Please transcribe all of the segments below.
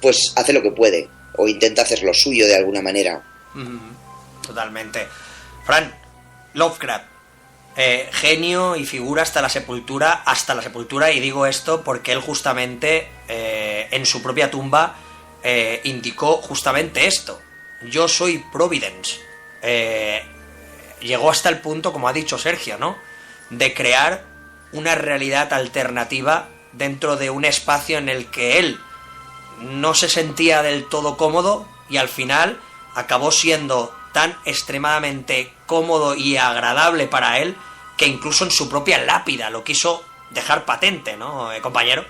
pues hace lo que puede, o intenta hacer lo suyo de alguna manera. Totalmente. Fran, Lovecraft, genio y figura hasta la sepultura, y digo esto porque él justamente en su propia tumba indicó justamente esto: yo soy Providence. Llegó hasta el punto, como ha dicho Sergio, ¿no?, de crear una realidad alternativa dentro de un espacio en el que él no se sentía del todo cómodo, y al final acabó siendo tan extremadamente cómodo y agradable para él que incluso en su propia lápida lo quiso dejar patente, ¿no, compañero?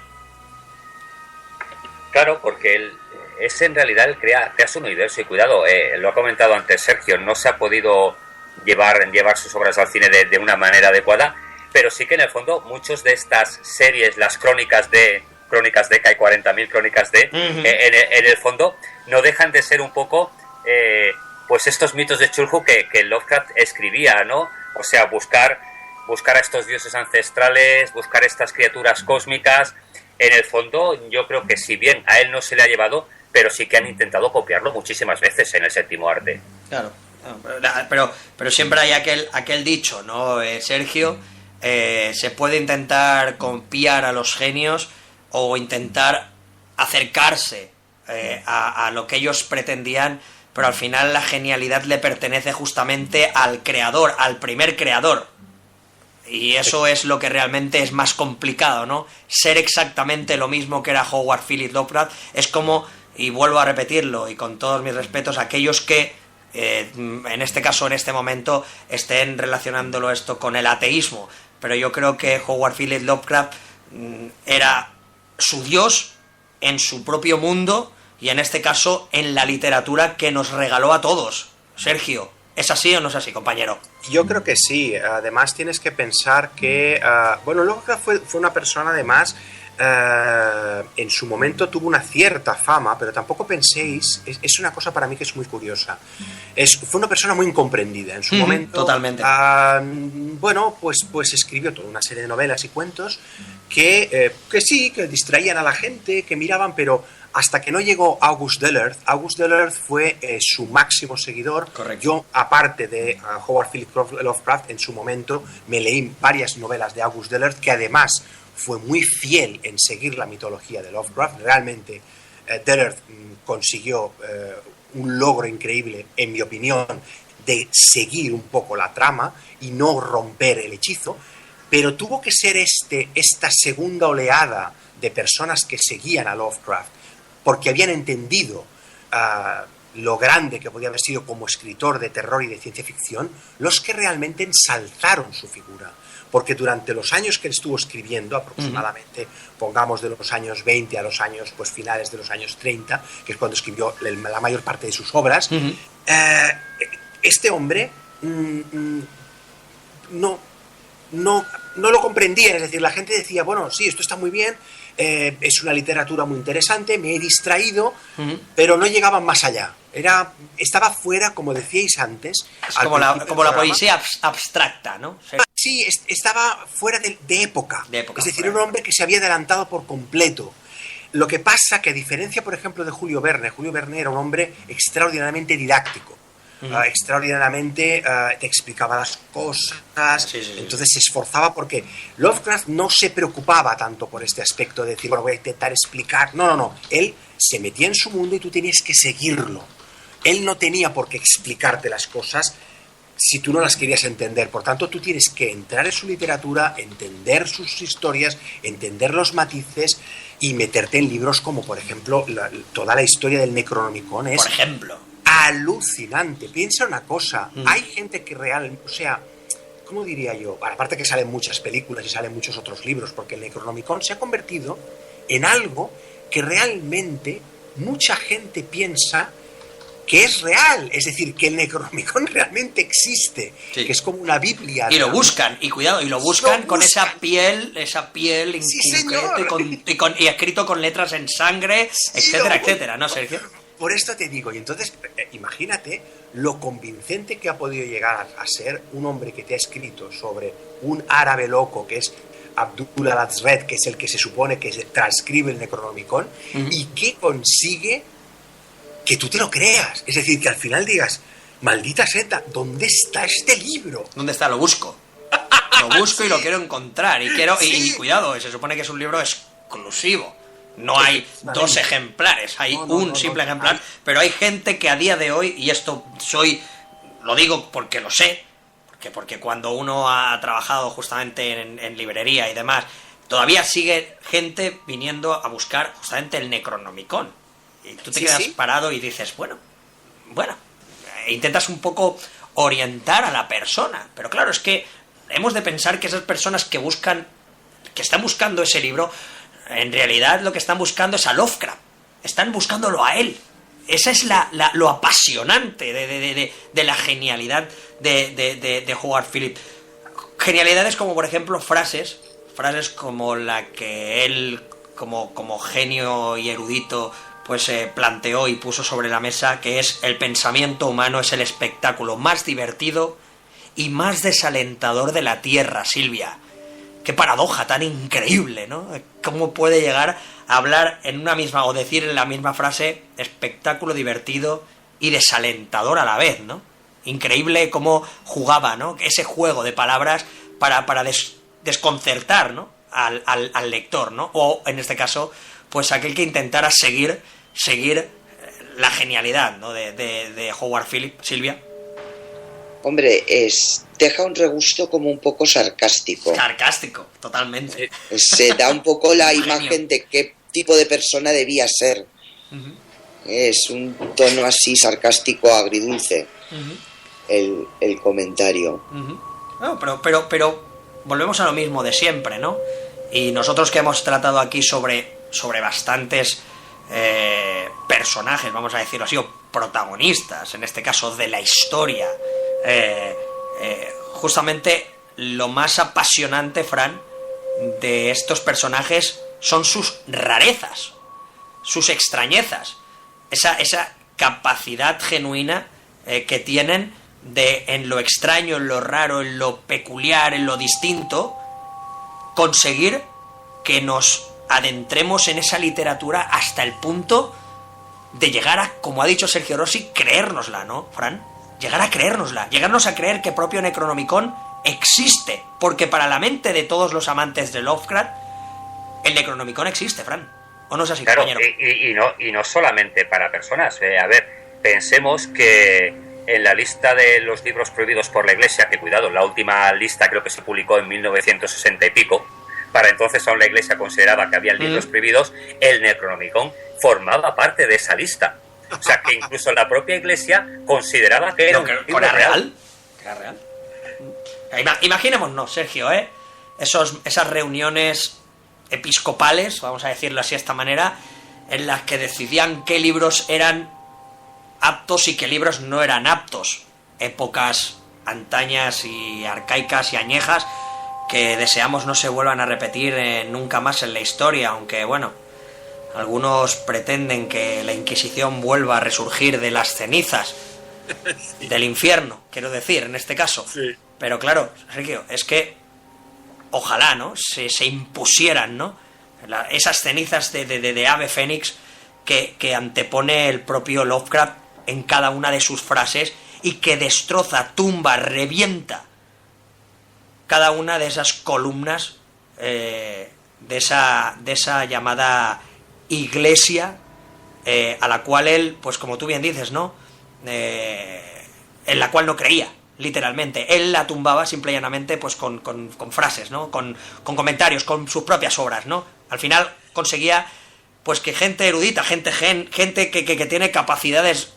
Claro, porque él es en realidad él crea su universo, y cuidado, lo ha comentado antes Sergio, no se ha podido llevar sus obras al cine de una manera adecuada, pero sí que en el fondo muchos de estas series, las crónicas de que hay 40.000 crónicas de, en el fondo no dejan de ser un poco pues estos mitos de Cthulhu que Lovecraft escribía, ¿no? O sea, buscar a estos dioses ancestrales, buscar estas criaturas cósmicas. En el fondo, yo creo que si bien a él no se le ha llevado, pero sí que han intentado copiarlo muchísimas veces en el séptimo arte. Claro, pero siempre hay aquel dicho, ¿no, Sergio? Se puede intentar copiar a los genios o intentar acercarse a lo que ellos pretendían, pero al final la genialidad le pertenece justamente al creador, al primer creador. Y eso es lo que realmente es más complicado, ¿no? Ser exactamente lo mismo que era Howard Phillips Lovecraft es como, y vuelvo a repetirlo, y con todos mis respetos, aquellos que, en este caso, en este momento, estén relacionándolo esto con el ateísmo. Pero yo creo que Howard Phillips Lovecraft era su dios en su propio mundo, y en este caso en la literatura que nos regaló a todos. Sergio, ¿es así o no es así, compañero? Yo creo que sí. Además tienes que pensar que Lovecraft fue una persona, además, en su momento tuvo una cierta fama, pero tampoco penséis, es una cosa para mí que es muy curiosa. Fue una persona muy incomprendida en su momento. Totalmente. Pues escribió toda una serie de novelas y cuentos que sí, que distraían a la gente, que miraban, pero hasta que no llegó August Derleth. August Derleth fue su máximo seguidor. Correcto. Yo, aparte de Howard Phillips Lovecraft, en su momento me leí varias novelas de August Derleth, que además fue muy fiel en seguir la mitología de Lovecraft. Realmente Derleth consiguió un logro increíble, en mi opinión, de seguir un poco la trama y no romper el hechizo, pero tuvo que ser esta segunda oleada de personas que seguían a Lovecraft porque habían entendido lo grande que podía haber sido como escritor de terror y de ciencia ficción, los que realmente ensalzaron su figura. Porque durante los años que él estuvo escribiendo, aproximadamente, pongamos de los años 20 a los años, pues finales de los años 30, que es cuando escribió la mayor parte de sus obras, este hombre no lo comprendía. Es decir, la gente decía, bueno, sí, esto está muy bien, es una literatura muy interesante, me he distraído, pero no llegaban más allá. Estaba fuera, como decíais antes. Es como la poesía abstracta, ¿no? Sí, estaba fuera de época. Es decir, claro. Un hombre que se había adelantado por completo. Lo que pasa que, a diferencia, por ejemplo, de Julio Verne era un hombre extraordinariamente didáctico. Extraordinariamente te explicaba las cosas, entonces se esforzaba, porque Lovecraft no se preocupaba tanto por este aspecto de decir, bueno, voy a intentar explicar, no, él se metía en su mundo y tú tenías que seguirlo. Él no tenía por qué explicarte las cosas si tú no las querías entender. Por tanto, tú tienes que entrar en su literatura, entender sus historias, entender los matices y meterte en libros como, por ejemplo, toda la historia del Necronomicon es... Por ejemplo. Alucinante. Piensa una cosa, hay gente que o sea, ¿cómo diría yo? Aparte que salen muchas películas y salen muchos otros libros, porque el Necronomicon se ha convertido en algo que realmente mucha gente piensa que es real, es decir, que el Necronomicon realmente existe, que es como una Biblia. Y lo buscan, y cuidado, con esa piel en sí, concreto, y escrito con letras en sangre, etcétera, ¿no, Sergio? Por esto te digo, y entonces imagínate lo convincente que ha podido llegar a ser un hombre que te ha escrito sobre un árabe loco que es Abdul al-Azred, que es el que se supone que transcribe el Necronomicon, y que consigue que tú te lo creas. Es decir, que al final digas, maldita seta, ¿dónde está este libro? ¿Dónde está? Lo busco. Lo busco y lo quiero encontrar. Y cuidado, se supone que es un libro exclusivo. No hay 2 ejemplares, hay un simple ejemplar, pero hay gente que a día de hoy, y esto lo digo porque lo sé, porque cuando uno ha trabajado justamente en librería y demás, todavía sigue gente viniendo a buscar justamente el Necronomicon. Y tú te quedas parado y dices, bueno, intentas un poco orientar a la persona, pero claro, es que hemos de pensar que esas personas que están buscando ese libro, en realidad lo que están buscando es a Lovecraft, están buscándolo a él. Esa es lo apasionante de la genialidad de Howard Phillips. Genialidades como, por ejemplo, frases como la que él, como genio y erudito, pues planteó y puso sobre la mesa, que es: el pensamiento humano es el espectáculo más divertido y más desalentador de la Tierra, Silvia. Qué paradoja tan increíble, ¿no? ¿Cómo puede llegar a hablar en una misma, o decir en la misma frase, espectáculo divertido y desalentador a la vez, ¿no? Increíble cómo jugaba, ¿no? Ese juego de palabras para desconcertar, ¿no? al lector, ¿no? O, en este caso, pues aquel que intentara seguir la genialidad, ¿no? de Howard Phillips, Silvia. Hombre, deja un regusto como un poco sarcástico. Sarcástico, totalmente. Se da un poco la imagen de qué tipo de persona debía ser. Es un tono así sarcástico, agridulce, el comentario. No, pero volvemos a lo mismo de siempre, ¿no? Y nosotros que hemos tratado aquí sobre bastantes personajes, vamos a decirlo así, o protagonistas, en este caso de la historia, justamente lo más apasionante, Fran, de estos personajes son sus rarezas, sus extrañezas, esa capacidad genuina que tienen de, en lo extraño, en lo raro, en lo peculiar, en lo distinto, conseguir que nos adentremos en esa literatura hasta el punto de llegar a, como ha dicho Sergio Rossi, creérnosla, ¿no, Fran? Llegar a creérnosla, llegarnos a creer que propio Necronomicon existe, porque para la mente de todos los amantes de Lovecraft, el Necronomicon existe, Fran. ¿O no es así, claro, compañero? Y no solamente para personas. A ver, pensemos que en la lista de los libros prohibidos por la Iglesia, que cuidado, la última lista creo que se publicó en 1960 y pico, para entonces aún la Iglesia consideraba que había libros prohibidos, el Necronomicon formaba parte de esa lista. O sea, que incluso la propia Iglesia consideraba que era un libro real. ¿Era real? Imaginémonos, Sergio, esas reuniones episcopales, vamos a decirlo así de esta manera, en las que decidían qué libros eran aptos y qué libros no eran aptos. Épocas antañas y arcaicas y añejas que deseamos no se vuelvan a repetir nunca más en la historia, aunque bueno, algunos pretenden que la Inquisición vuelva a resurgir de las cenizas del infierno, quiero decir, en este caso. Sí. Pero claro, Sergio, es que ojalá, ¿no? Se impusieran, ¿no? Esas cenizas de ave fénix que antepone el propio Lovecraft en cada una de sus frases y que destroza, tumba, revienta cada una de esas columnas de esa llamada iglesia a la cual él, pues como tú bien dices, ¿no? En la cual no creía, literalmente. Él la tumbaba simple y llanamente pues con frases, ¿no? Con comentarios, con sus propias obras, ¿no? Al final conseguía pues que gente erudita, gente que tiene capacidades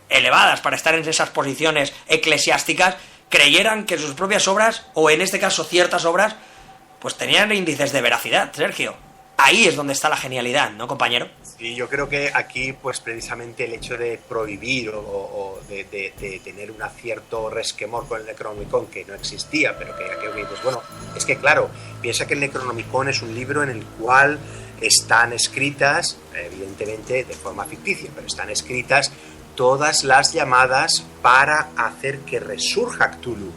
elevadas para estar en esas posiciones eclesiásticas, creyeran que sus propias obras, o en este caso ciertas obras, pues tenían índices de veracidad, Sergio. Ahí es donde está la genialidad, ¿no, compañero? Sí, yo creo que aquí, pues precisamente el hecho de prohibir o de tener un cierto resquemor con el Necronomicon, que no existía, pero que aquí, pues bueno, es que claro, piensa que el Necronomicon es un libro en el cual están escritas, evidentemente de forma ficticia, pero están escritas todas las llamadas para hacer que resurja Cthulhu.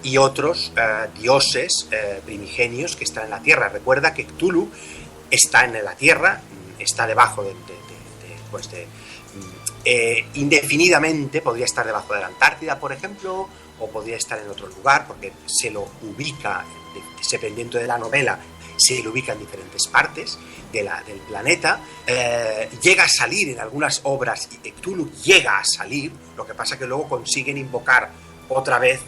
y otros dioses primigenios que están en la Tierra. Recuerda que Cthulhu está en la Tierra, está debajo indefinidamente, podría estar debajo de la Antártida, por ejemplo, o podría estar en otro lugar, porque se lo ubica, dependiendo de la novela, se lo ubica en diferentes partes del planeta. Llega a salir en algunas obras, y Cthulhu llega a salir, lo que pasa que luego consiguen invocar otra vez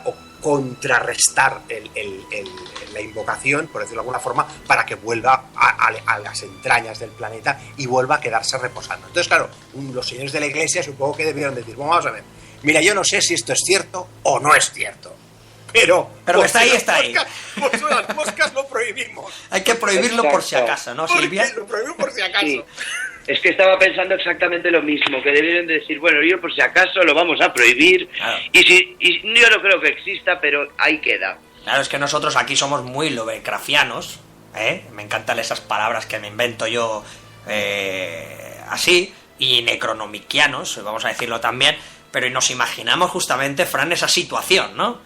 o contrarrestar la invocación, por decirlo de alguna forma, para que vuelva a las entrañas del planeta y vuelva a quedarse reposando. Entonces, claro, los señores de la Iglesia supongo que debieron decir, vamos a ver, mira, yo no sé si esto es cierto o no es cierto, pero que está ahí, está ahí. Pues las moscas lo prohibimos. Hay que prohibirlo por si acaso, ¿no, Silvia? Lo prohibimos por si acaso. Sí. Es que estaba pensando exactamente lo mismo, que debieron decir, bueno, yo por si acaso lo vamos a prohibir, claro. y yo no creo que exista, pero ahí queda. Claro, es que nosotros aquí somos muy lovecraftianos, me encantan esas palabras que me invento yo así, y necronomiquianos, vamos a decirlo también, pero nos imaginamos justamente, Fran, esa situación, ¿no?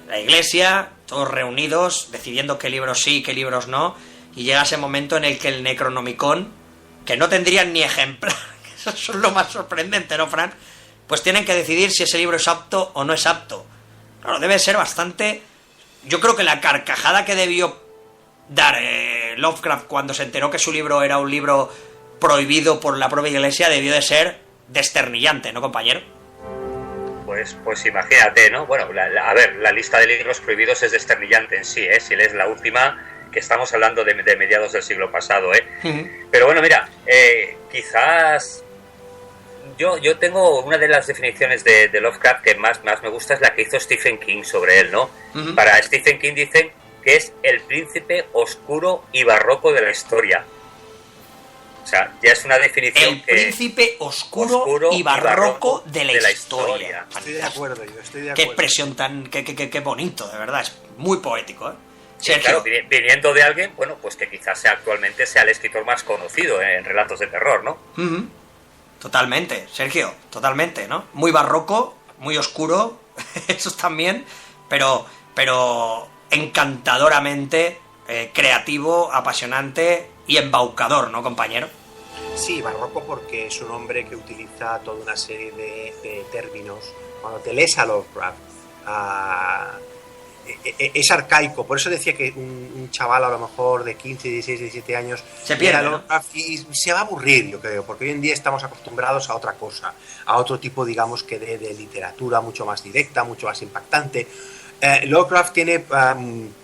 La Iglesia, todos reunidos, decidiendo qué libros sí y qué libros no, y llega ese momento en el que el Necronomicon, que no tendrían ni ejemplar, eso es lo más sorprendente, ¿no, Fran? Pues tienen que decidir si ese libro es apto o no es apto. Claro, debe ser bastante... Yo creo que la carcajada que debió dar Lovecraft cuando se enteró que su libro era un libro prohibido por la propia Iglesia debió de ser desternillante, ¿no, compañero? Pues imagínate, ¿no? Bueno, a ver, la lista de libros prohibidos es desternillante en sí, si lees la última... que estamos hablando de mediados del siglo pasado, Pero bueno, mira, quizás yo tengo una de las definiciones de Lovecraft que más me gusta, es la que hizo Stephen King sobre él, ¿no? Para Stephen King dicen que es el príncipe oscuro y barroco de la historia. O sea, ya es una definición el príncipe oscuro y barroco de la historia. Estoy de acuerdo, yo estoy de acuerdo. Qué expresión tan... Qué bonito, de verdad, es muy poético, Sí, claro, viniendo de alguien, bueno, pues que quizás actualmente sea el escritor más conocido en relatos de terror, ¿no? Totalmente, Sergio, totalmente, ¿no? Muy barroco, muy oscuro, eso también, pero encantadoramente creativo, apasionante y embaucador, ¿no, compañero? Sí, barroco porque es un hombre que utiliza toda una serie de términos. Cuando te lees a Lovecraft, es arcaico, por eso decía que un chaval a lo mejor de 15, 16, 17 años se pierde, ¿no? Y se va a aburrir, yo creo, porque hoy en día estamos acostumbrados a otra cosa, a otro tipo, digamos, que de literatura mucho más directa, mucho más impactante. Lovecraft tiene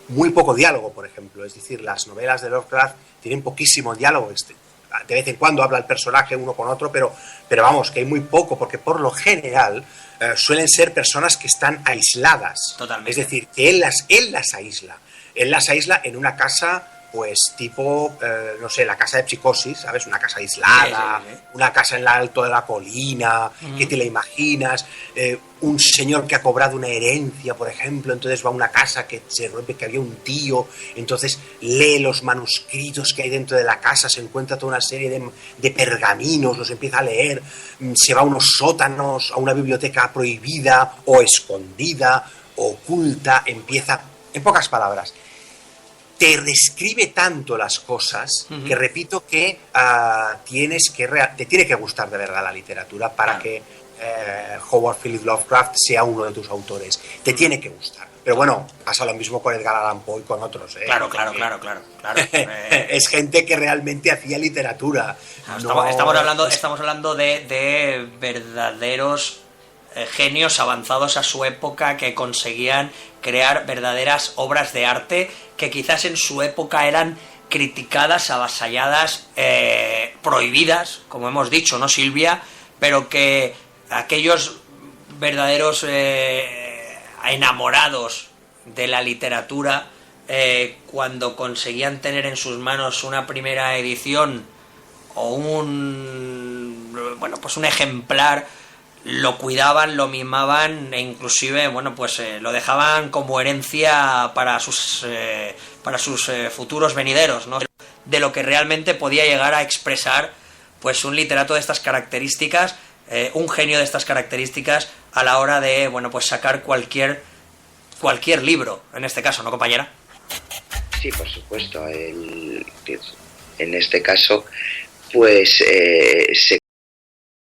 muy poco diálogo, por ejemplo, es decir, las novelas de Lovecraft tienen poquísimo diálogo. De vez en cuando habla el personaje uno con otro, pero vamos, que hay muy poco, porque por lo general suelen ser personas que están aisladas. Totalmente. Es decir, que él las aísla. Él las aísla en una casa, pues tipo, no sé, la casa de Psicosis, ¿sabes? Una casa aislada, sí. una casa en lo alto de la colina, que te la imaginas, un señor que ha cobrado una herencia, por ejemplo, entonces va a una casa que se rompe, que había un tío, entonces lee los manuscritos que hay dentro de la casa, se encuentra toda una serie de pergaminos, los empieza a leer, se va a unos sótanos, a una biblioteca prohibida o escondida, oculta, empieza, en pocas palabras, te describe tanto las cosas que repito que te tiene que gustar de verdad la literatura para que Howard Phillips Lovecraft sea uno de tus autores. Te tiene que gustar. Pero bueno, pasa lo mismo con Edgar Allan Poe y con otros. Claro. Es gente que realmente hacía literatura. Estamos hablando de verdaderos genios avanzados a su época que conseguían crear verdaderas obras de arte que quizás en su época eran criticadas, avasalladas, prohibidas, como hemos dicho, ¿no, Silvia? Pero que aquellos verdaderos enamorados de la literatura, cuando conseguían tener en sus manos una primera edición o un ejemplar, lo cuidaban, lo mimaban e inclusive, lo dejaban como herencia para sus futuros venideros, ¿no? De lo que realmente podía llegar a expresar, pues, un literato de estas características, un genio de estas características a la hora de, sacar cualquier cualquier libro, en este caso, ¿no, compañera? Sí, por supuesto. En este caso, pues se